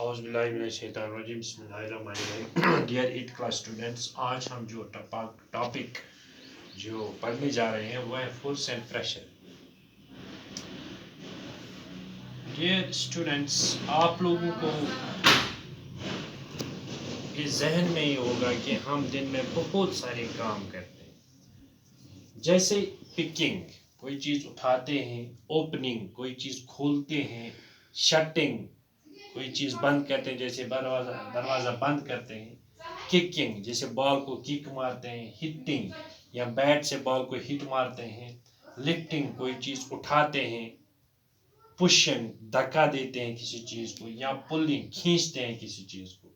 اعوذ باللہ من الشیطان الرجیم بسم اللہ الرحمن الرحیم ڈیئر 8 کلاس اسٹوڈنٹس، آج ہم جو ٹاپک جو پڑھنے جا رہے ہیں وہ ہے force and pressure. Dear students, آپ لوگوں کو اس ذہن میں یہ ہوگا کہ ہم دن میں بہت سارے کام کرتے ہیں، جیسے پکنگ کوئی چیز اٹھاتے ہیں، اوپننگ کوئی چیز کھولتے ہیں، شٹنگ کوئی چیز بند کرتے ہیں جیسے دروازہ بند کرتے ہیں، ککنگ جیسے بال کو کک مارتے ہیں، ہٹنگ یا بیٹ سے بال کو ہٹ مارتے ہیں، لفٹنگ کوئی چیز اٹھاتے ہیں، پشنگ دھکا دیتے ہیں کسی چیز کو، یا پلنگ کھینچتے ہیں کسی چیز کو.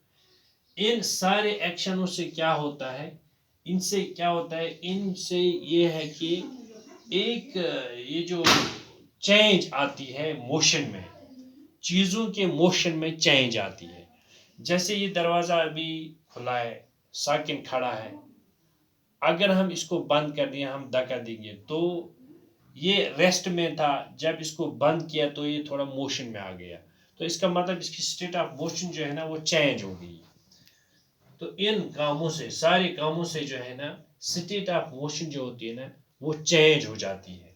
ان سارے ایکشنوں سے کیا ہوتا ہے، ان سے یہ ہے کہ ایک یہ جو چینج آتی ہے موشن میں، چیزوں کے موشن میں چینج آتی ہے. جیسے یہ دروازہ ابھی کھلا ہے، ساکن کھڑا ہے، اگر ہم اس کو بند کر دیں، ہم دھکا دیں گے تو یہ ریسٹ میں تھا، جب اس کو بند کیا تو یہ تھوڑا موشن میں آ گیا، تو اس کا مطلب اس کی اسٹیٹ آف موشن جو ہے نا وہ چینج ہو گئی. تو ان کاموں سے، سارے کاموں سے جو ہے نا اسٹیٹ آف موشن جو ہوتی ہے نا وہ چینج ہو جاتی ہے.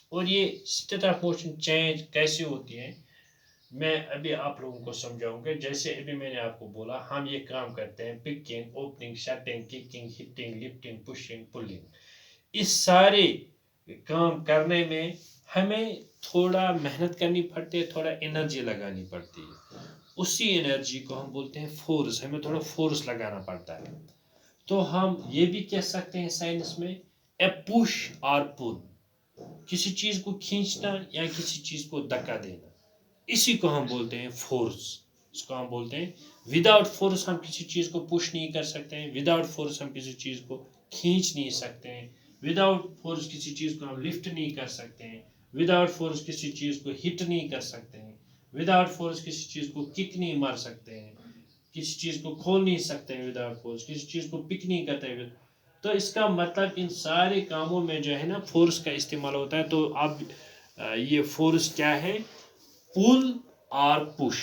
اور یہ اسٹیٹ آف موشن چینج کیسے ہوتی ہے میں ابھی آپ لوگوں کو سمجھاؤں گا. جیسے ابھی میں نے آپ کو بولا ہم یہ کام کرتے ہیں، picking, opening, shutting, kicking, hitting, lifting, pushing, pulling. اس سارے کام کرنے میں ہمیں تھوڑا محنت کرنی پڑتی ہے، تھوڑا انرجی لگانی پڑتی ہے. اسی انرجی کو ہم بولتے ہیں فورس، ہمیں تھوڑا فورس لگانا پڑتا ہے. تو ہم یہ بھی کہہ سکتے ہیں سائنس میں اے پش اور پل، کسی چیز کو کھینچنا یا کسی چیز کو دھکا دینا، اسی کو ہم بولتے ہیں فورس. اس کو ہم بولتے ہیں وداؤٹ فورس ہم کسی چیز کو پش نہیں کر سکتے ہیں، وداؤٹ فورس ہم کسی چیز کو کھینچ نہیں سکتے ہیں، وداؤٹ فورس کسی چیز کو ہم لفٹ نہیں کر سکتے ہیں، وداؤٹ فورس کسی چیز کو ہٹ نہیں کر سکتے ہیں، وداؤٹ فورس کسی چیز کو کک نہیں مار سکتے ہیں، کسی چیز کو کھول نہیں سکتے ہیں وداؤٹ فورس، کسی چیز کو پک نہیں کرتے ہیں. تو اس کا مطلب ان سارے کاموں میں جو ہے نا فورس کا استعمال ہوتا ہے. تو اب یہ فورس کیا ہے؟ پل اور پش،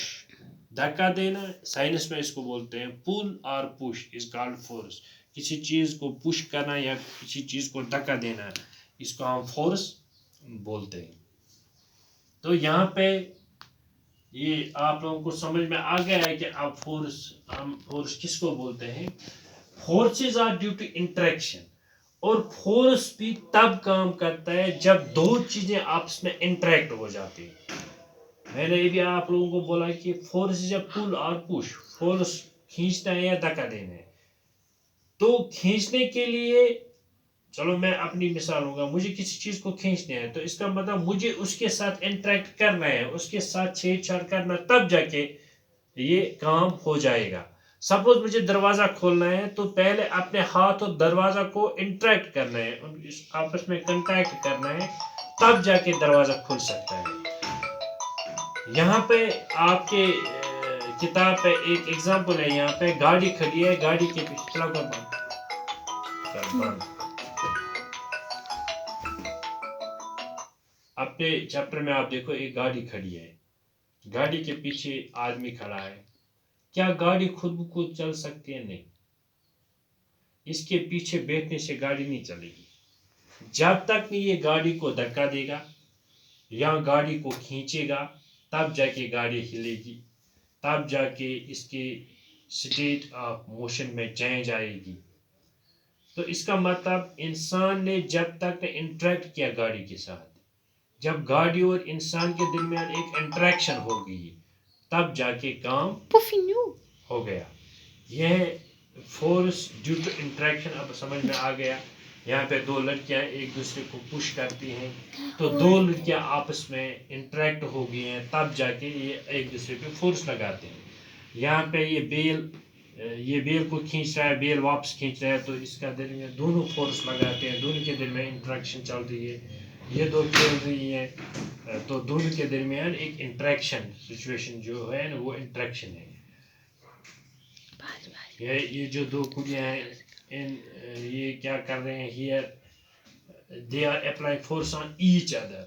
دھکا دینا، سائنس میں اس کو بولتے ہیں پل اور پش از کالڈ فورس. کسی چیز کو پش کرنا یا کسی چیز کو دھکا دینا، اس کو ہم فورس بولتے ہیں. تو یہاں پہ یہ آپ لوگوں کو سمجھ میں آ گیا ہے کہ اب ہم فورس کس کو بولتے ہیں. Forces are due to interaction, اور فورس بھی تب کام کرتا ہے جب دو چیزیں آپس میں انٹریکٹ ہو جاتی ہیں. میں نے بھی آپ لوگوں کو بولا کہ فورس از اے پل اور پش، فورس کھینچنا ہے یا دھکا دینا ہے. تو کھینچنے کے لیے، چلو میں اپنی مثال ہوگا، مجھے کسی چیز کو کھینچنا ہے تو اس کا مطلب مجھے اس کے ساتھ انٹریکٹ کرنا ہے، اس کے ساتھ چھیڑ چھاڑ کرنا، تب جا کے یہ کام ہو جائے گا. سپوز مجھے دروازہ کھولنا ہے تو پہلے اپنے ہاتھ اور دروازہ کو انٹریکٹ کرنا ہے، آپس میں کنٹیکٹ کرنا ہے، تب جا کے دروازہ کھل سکتا ہے. یہاں پہ آپ کے کتاب پہ ایک ایگزامپل ہے، یہاں پہ گاڑی کھڑی ہے، گاڑی کے پیچھے اپنے چیپٹر میں آپ دیکھو ایک گاڑی کھڑی ہے، گاڑی کے پیچھے آدمی کھڑا ہے. کیا گاڑی خود بخود چل سکتی ہے؟ نہیں، اس کے پیچھے بیٹھنے سے گاڑی نہیں چلے گی. جب تک نہیں یہ گاڑی کو دھکا دے گا یا گاڑی کو کھینچے گا تب جا کے گاڑی ہلے گی، تب جا کے اس کے اسٹیٹ آف موشن میں چینج آئے گی. تو اس کا مطلب انسان نے جب تک انٹریکٹ کیا گاڑی کے ساتھ، جب گاڑی اور انسان کے درمیان ایک انٹریکشن ہو گئی تب جا کے کام ہو گیا. یہ فورس ڈیو ٹو انٹریکشن اب سمجھ میں آ گیا. یہاں پہ دو لڑکیاں ایک دوسرے کو پش کرتی ہیں تو دو لڑکیاں آپس میں انٹریکٹ ہو گئی ہیں، تب جا کے یہ ایک دوسرے پہ فورس لگاتے ہیں. یہاں پہ یہ بیل کو کھینچ رہا ہے، بیل واپس کھینچ رہا ہے، تو اس کا درمیان دونوں فورس لگاتے ہیں، دونوں کے درمیان انٹریکشن چل رہی ہے. یہ دو کھیل رہی ہیں تو دونوں کے درمیان ایک انٹریکشن سچویشن جو ہے نا وہ انٹریکشن ہے. یہ جو دو کڑیاں ہیں یہ کیا کر رہے ہیں، here they are apply force on each other.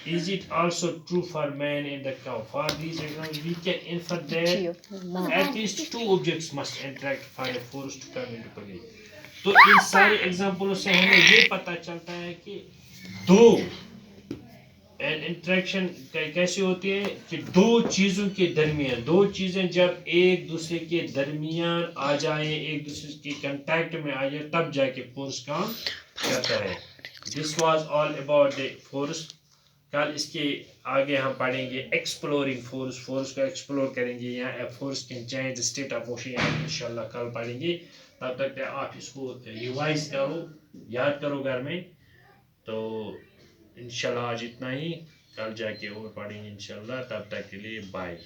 Is it also true for man and the cow? For these examples, we can infer that at least two objects must interact for a force to come into play. تو ان سارے ایگزامپلوں سے ہمیں یہ پتہ چلتا ہے کہ دو interaction کیسے ہوتی ہے کہ دو چیزوں کے درمیان دو چیزیں جب ایک دوسرے کے درمیان آ جائیں ایک دوسرے کے کنٹیکٹ میں آ جائے تب جا کے فورس کام کرتا ہے. This was all about the force. کل اس کے آگے ہم پڑھیں گے ایکسپلورنگ فورس. فورس کو ایکسپلور کریں گے یا force can change state of motion ان شاء اللہ کل پڑھیں گے. تب تک آپ اس کو ریوائز کرو یاد کرو گھر میں. تو انشاءاللہ آج اتنا ہی. کل جا کے اور پڑھیں گے انشاءاللہ. تب تک کے لیے بائے.